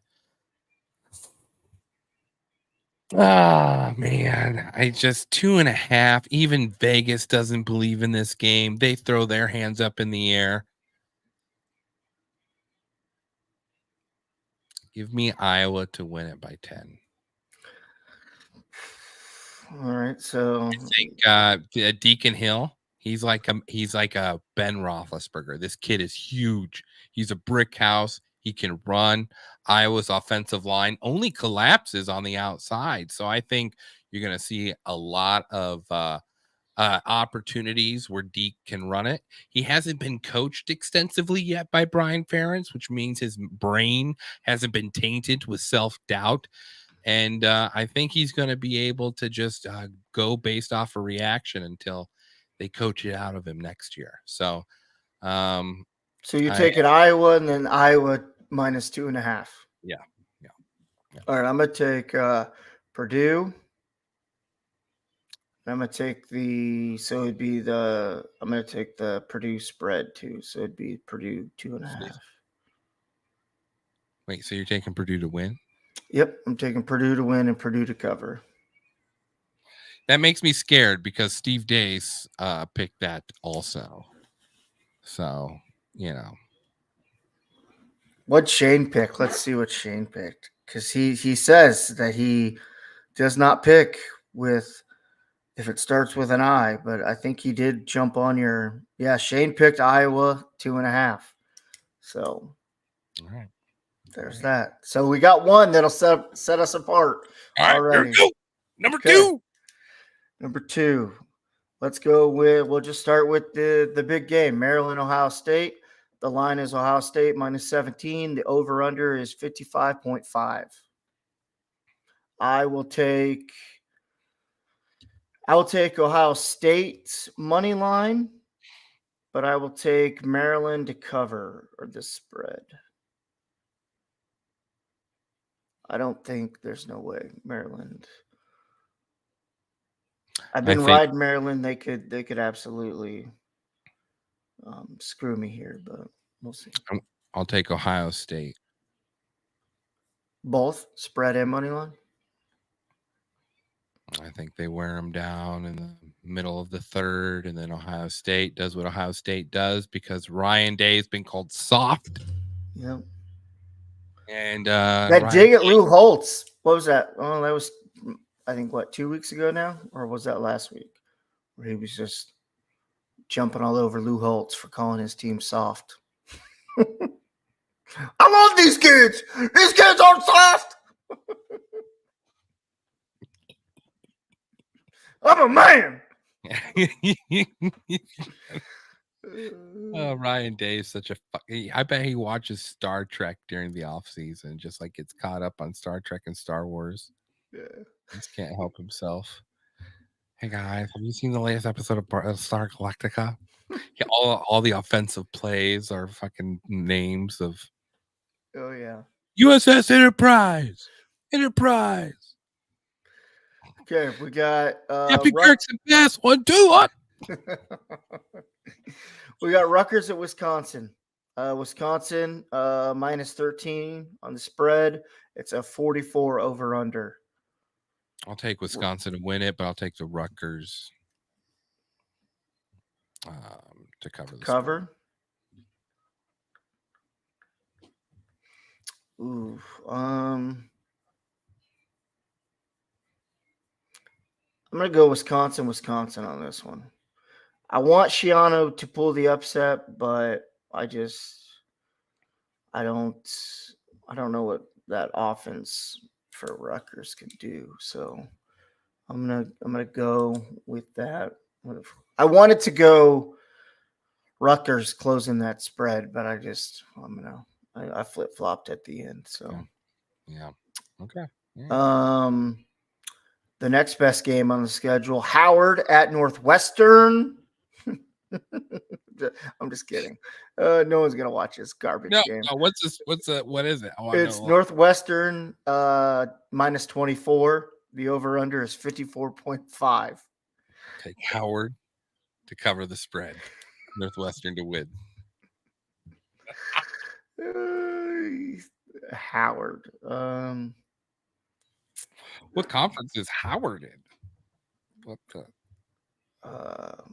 C: Ah, man. I just 2.5. Even Vegas doesn't believe in this game. They throw their hands up in the air. Give me Iowa to win it by 10.
B: All right, so
C: I think Deacon Hill, he's like a Ben Roethlisberger. This kid is huge. He's a brick house. He can run. Iowa's offensive line only collapses on the outside, so I think you're going to see a lot of opportunities where Deke can run it. He hasn't been coached extensively yet by Brian Ferentz, which means his brain hasn't been tainted with self-doubt. And I think he's going to be able to just go based off a reaction until they coach it out of him next year. So
B: you're taking Iowa and then Iowa minus 2.5.
C: Yeah.
B: All right, I'm going to take Purdue. I'm going to take I'm going to take the Purdue spread too. So it'd be Purdue 2.5.
C: Wait, so you're taking Purdue to win?
B: Yep, I'm taking Purdue to win and Purdue to cover.
C: That makes me scared because Steve Dace picked that also. So,
B: What'd Shayne pick? Let's see what Shayne picked. Because he says that he does not pick with if it starts with an I, but I think he did jump on your. Yeah, Shayne picked Iowa 2.5. So
C: All right.
B: there's that. So we got one that'll set us apart
C: All right. There
B: already.
C: we go. Number
B: Okay.
C: 2.
B: Number 2. Let's go with. We'll just start with the big game, Maryland, Ohio State. The line is Ohio State -17. The over/under is 55.5. I will take Ohio State money line, but I will take Maryland to cover or the spread. I don't think there's no way Maryland. I've been riding Maryland. They could absolutely screw me here, but we'll see.
C: I'll take Ohio State.
B: Both spread and money line.
C: I think they wear them down in the middle of the third, and then Ohio State does what Ohio State does because Ryan Day has been called soft.
B: Yep.
C: And
B: that dig at Lou Holtz. What was that? Oh, that was I think 2 weeks ago now, or was that last week? Where he was just jumping all over Lou Holtz for calling his team soft. I love these kids. These kids aren't soft. I'm a man.
C: Ryan Day is such a I bet he watches Star Trek during the off season, just like gets caught up on Star Trek and Star Wars.
B: Yeah.
C: Just can't help himself. Hey guys, have you seen the latest episode of Star Galactica? Yeah, all the offensive plays are fucking names of.
B: Oh yeah.
C: USS Enterprise.
B: Okay, we got
C: Happy Kirk's and Bass 1, 2, 1.
B: We got Rutgers at Wisconsin. Wisconsin -13 on the spread. It's a 44 over/under.
C: I'll take Wisconsin to win it, but I'll take the Rutgers to cover the
B: cover.
C: Spread.
B: Ooh, I'm gonna go Wisconsin on this one. I want Shiano to pull the upset, but I don't know what that offense for Rutgers could do. So I'm gonna go with that. I wanted to go Rutgers closing that spread, but I flip flopped at the end. So
C: yeah. Okay. Yeah.
B: The next best game on the schedule, Howard at Northwestern. I'm just kidding. No one's gonna watch this garbage game.
C: No, what is it?
B: It's Northwestern -24. The over/under is 54.5.
C: Take Howard to cover the spread. Northwestern to win.
B: Howard.
C: What conference is Howard in? What the?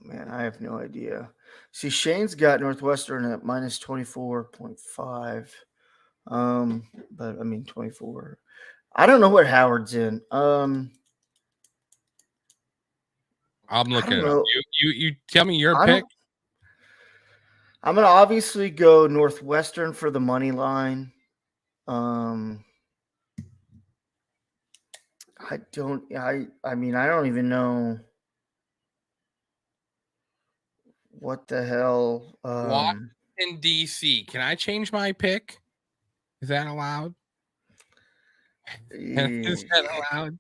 B: Man, I have no idea. See, Shayne's got Northwestern at -24.5. But I mean 24. I don't know what Howard's in.
C: I'm looking it up. You tell me your pick.
B: I'm gonna obviously go Northwestern for the money line. I don't even know what the hell.
C: Washington, D.C. Can I change my pick? Is that allowed? Is that allowed?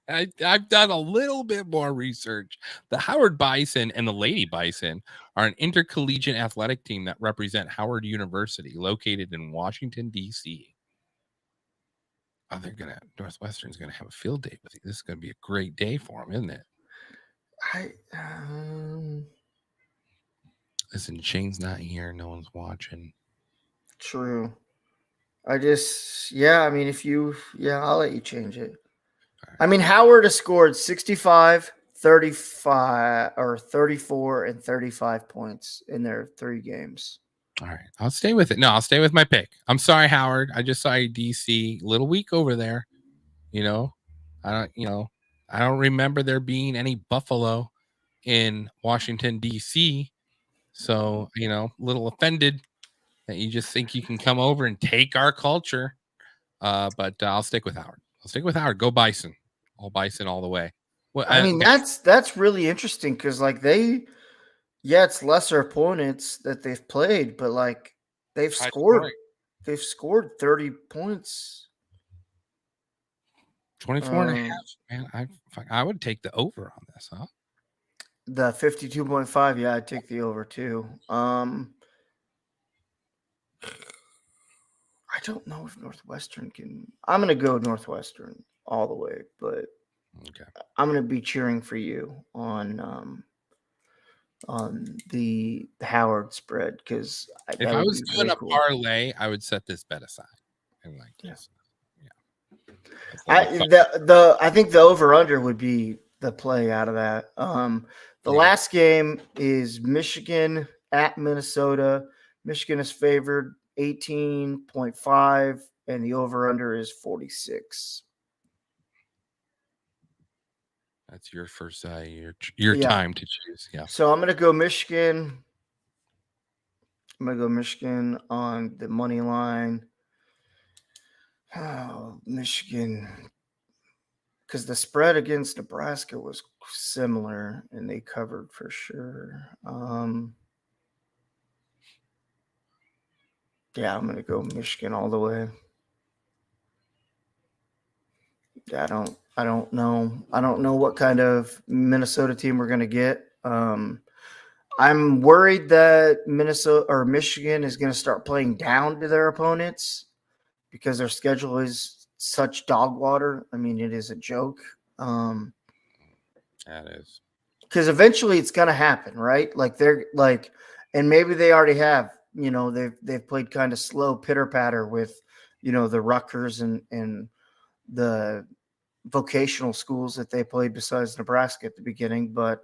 C: I've done a little bit more research. The Howard Bison and the Lady Bison are an intercollegiate athletic team that represent Howard University, located in Washington, D.C. Oh, Northwestern's gonna have a field day with you. This is gonna be a great day for them, isn't it? Listen, Shayne's not here. No one's watching.
B: True. I'll let you change it. Right. I mean, Howard has scored 65, 35, or 34 and 35 points in their 3 games.
C: All right. I'll stay with it. No, I'll stay with my pick. I'm sorry, Howard. I just saw you DC. Little weak over there. I I don't remember there being any buffalo in Washington, D.C. So, a little offended that you just think you can come over and take our culture. But I'll stick with Howard. Go Bison. All Bison all the way. Well,
B: I mean, that's really interesting because like it's lesser opponents that they've played, but like they've scored 30 points.
C: 24 and a half. Man, I would take the over on this, huh?
B: The 52.5, yeah, I'd take the over too. I don't know if Northwestern can. I'm going to go Northwestern all the way, but
C: okay.
B: I'm going to be cheering for you on the Howard spread because
C: if I was doing a parlay, I would set this bet aside and like this. Yeah.
B: I think the over under would be the play out of that. The last game is Michigan at Minnesota. Michigan is favored 18.5, and the over under is 46.
C: That's your first your time to choose. Yeah.
B: So I'm gonna go Michigan. I'm gonna go Michigan on the money line. Oh, Michigan, because the spread against Nebraska was similar, and they covered for sure. Yeah, I'm gonna go Michigan all the way. Yeah, I don't know what kind of Minnesota team we're gonna get. I'm worried that Michigan is going to start playing down to their opponents because their schedule is such dog water. I mean, it is a joke.
C: That is.
B: Because eventually it's going to happen, right? Like and maybe they already have. They've played kind of slow pitter patter with, the Rutgers and the vocational schools that they played besides Nebraska at the beginning, but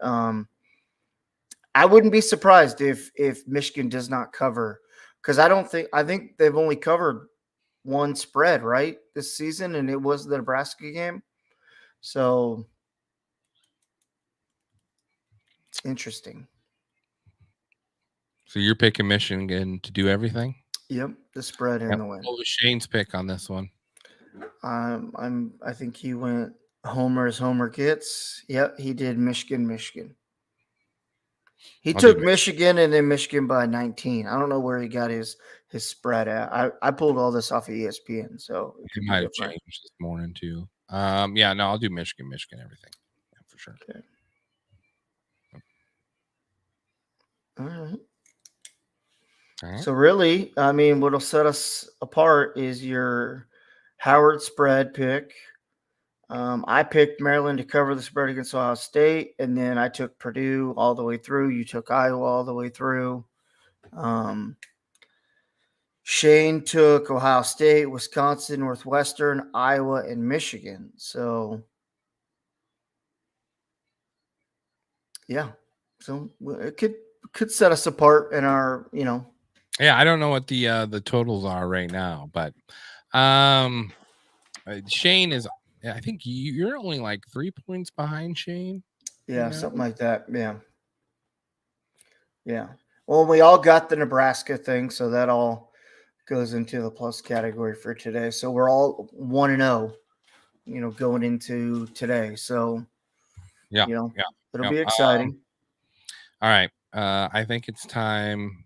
B: I wouldn't be surprised if Michigan does not cover, because I think they've only covered one spread, right, this season, and it was the Nebraska game. So it's interesting.
C: So you're picking Michigan to do everything?
B: Yep, the spread and the win.
C: What was Shayne's pick on this one?
B: I think he went Homer as Homer gets. Yep, he did Michigan. He took Michigan and then Michigan by 19. I don't know where he got his spread at. I pulled all this off of ESPN, so
C: it might have changed this morning too. Yeah, no, I'll do Michigan, everything. Yeah, for sure.
B: Okay. All right. So really, I mean, what'll set us apart is your Howard spread pick. I picked Maryland to cover the spread against Ohio State, and then I took Purdue all the way through. You took Iowa all the way through. Shayne took Ohio State, Wisconsin, Northwestern, Iowa, and Michigan. So, yeah. So it could set us apart in our,
C: Yeah, I don't know what the totals are right now, but Shayne is. I think you're only like 3 points behind Shayne.
B: Yeah, something like that. Yeah. Yeah. Well, we all got the Nebraska thing, so that all goes into the plus category for today. So we're all 1-0, going into today. So, it'll be exciting.
C: All right. I think it's time.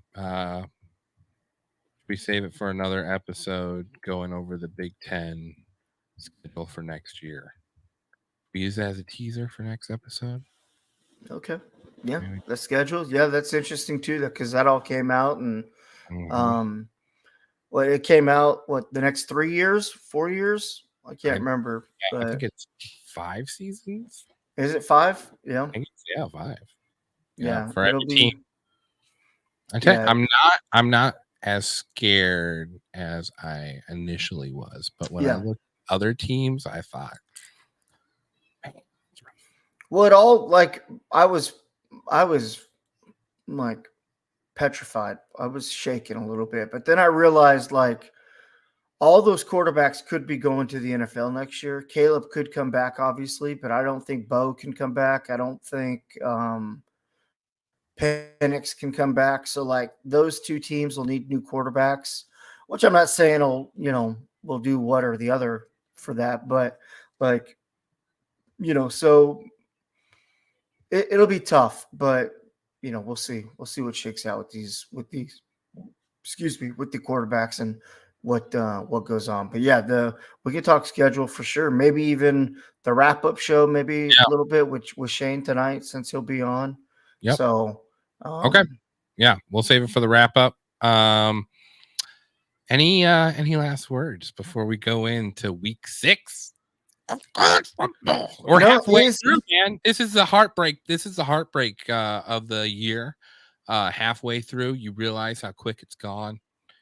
C: We save it for another episode going over the Big Ten schedule for next year. We use that as a teaser for next episode.
B: Okay. Yeah. Maybe. The schedule. Yeah, that's interesting too, because that all came out and it came out the next 3 years, 4 years? I can't remember.
C: Yeah, but I think it's 5 seasons.
B: Is it 5? Yeah.
C: I think it's 5.
B: Yeah.
C: For every team. I'm not as scared as I initially was, but when I looked at other teams, I thought,
B: well, it all I was like petrified. I was shaking a little bit, but then I realized all those quarterbacks could be going to the NFL next year. Caleb could come back, obviously, but I don't think Bo can come back. I don't think Penix can come back. So, like, those two teams will need new quarterbacks, which I'm not saying will do one or the other for that, but like, so it'll be tough, but we'll see. We'll see what shakes out with these, with the quarterbacks and what goes on. But yeah, we can talk schedule for sure. Maybe even the wrap-up show, maybe a little bit with Shayne tonight, since he'll be on.
C: Yep.
B: So
C: okay. Yeah, we'll save it for the wrap-up. Any last words before we go into week 6? We're halfway through, man. This is the heartbreak. Of the year. Halfway through, you realize how quick it's gone.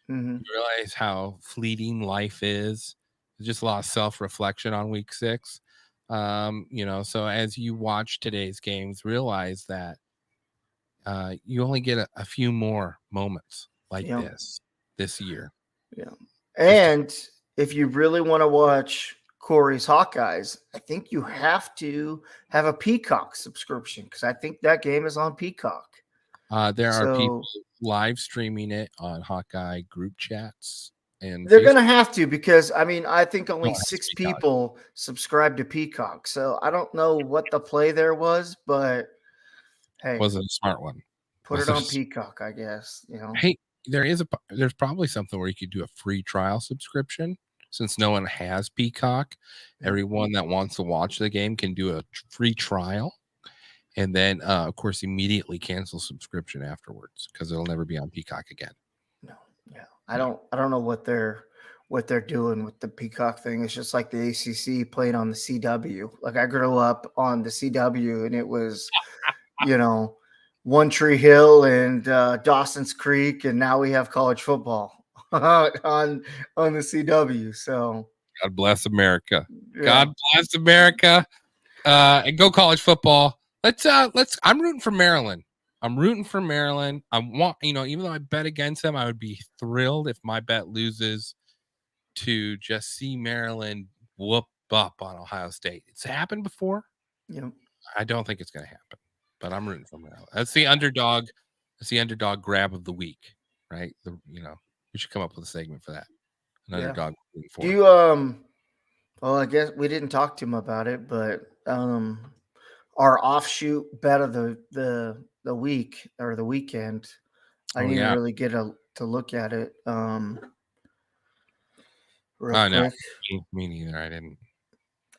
B: Mm-hmm.
C: You realize how fleeting life is. Just a lot of self-reflection on week 6. So as you watch today's games, realize that you only get a few more moments like this year.
B: Yeah. And if you really want to watch Corey's Hawkeyes, I think you have to have a Peacock subscription, because I think that game is on Peacock.
C: There are people live streaming it on Hawkeye group chats, and
B: they're going to have to, because I think only 6 people subscribe to Peacock. So I don't know what the play there was, but hey,
C: wasn't a smart one.
B: Put it on Peacock, I guess.
C: Hey, there's probably something where you could do a free trial subscription. Since no one has Peacock, everyone that wants to watch the game can do a free trial, and then, of course, immediately cancel subscription afterwards, because it'll never be on Peacock again. No,
B: yeah, I don't know what they're doing with the Peacock thing. It's just like the ACC playing on the CW. Like, I grew up on the CW, and it was, One Tree Hill and Dawson's Creek, and now we have college football on the CW. So
C: God bless America. Yeah. God bless America. And go college football. Let's I'm rooting for Maryland. I want, even though I bet against them, I would be thrilled if my bet loses, to just see Maryland whoop up on Ohio State. It's happened before.
B: Yeah.
C: I don't think it's going to happen, but I'm rooting for Maryland. That's the underdog. That's the underdog grab of the week, right? We should come up with a segment for that. An underdog.
B: Do you well, I guess we didn't talk to him about it, but our offshoot bet of the week or the weekend, I didn't really get to look at it. Real quick.
C: Me neither. I didn't.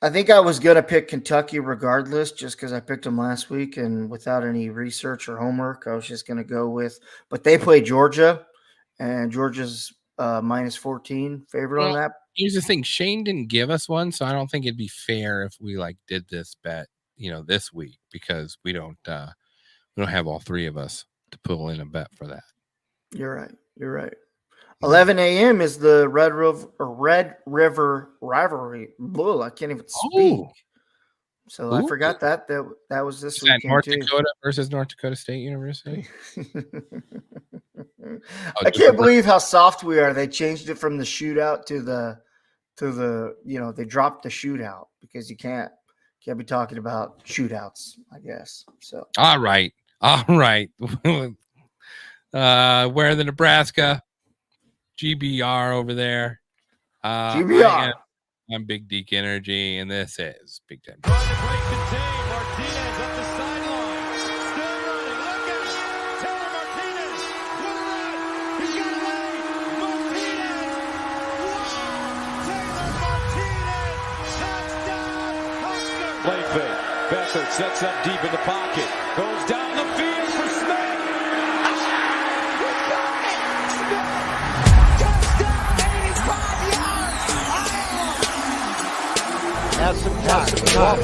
B: I think I was gonna pick Kentucky regardless, just because I picked them last week, and without any research or homework, I was just gonna go with. But they play Georgia, and Georgia's minus 14 favorite on that.
C: Here's the thing: Shayne didn't give us one, so I don't think it'd be fair if we did this bet, this week, because we don't have all 3 of us to pull in a bet for that.
B: You're right. 11 a.m. is the Red River rivalry. Bull, I can't even speak. Ooh. So I forgot that was this weekend.
C: North Dakota versus North Dakota State University.
B: I can't believe how soft we are. They changed it from the shootout to the they dropped the shootout, because you can't be talking about shootouts, I guess. So
C: all right. Where the Nebraska GBR over there.
B: GBR.
C: I'm Big Deke Energy, and this is Big Ten.
A: Trying to break the team. Martinez up the sideline. Still running. Look out. Taylor Martinez. Look right. He's got a lead. Martinez. Whoa. Taylor Martinez. Touchdown. Husker. Play fake. Beathard sets up deep in the pocket. Goes down the field for Smith.
G: Has some time. Touchdown!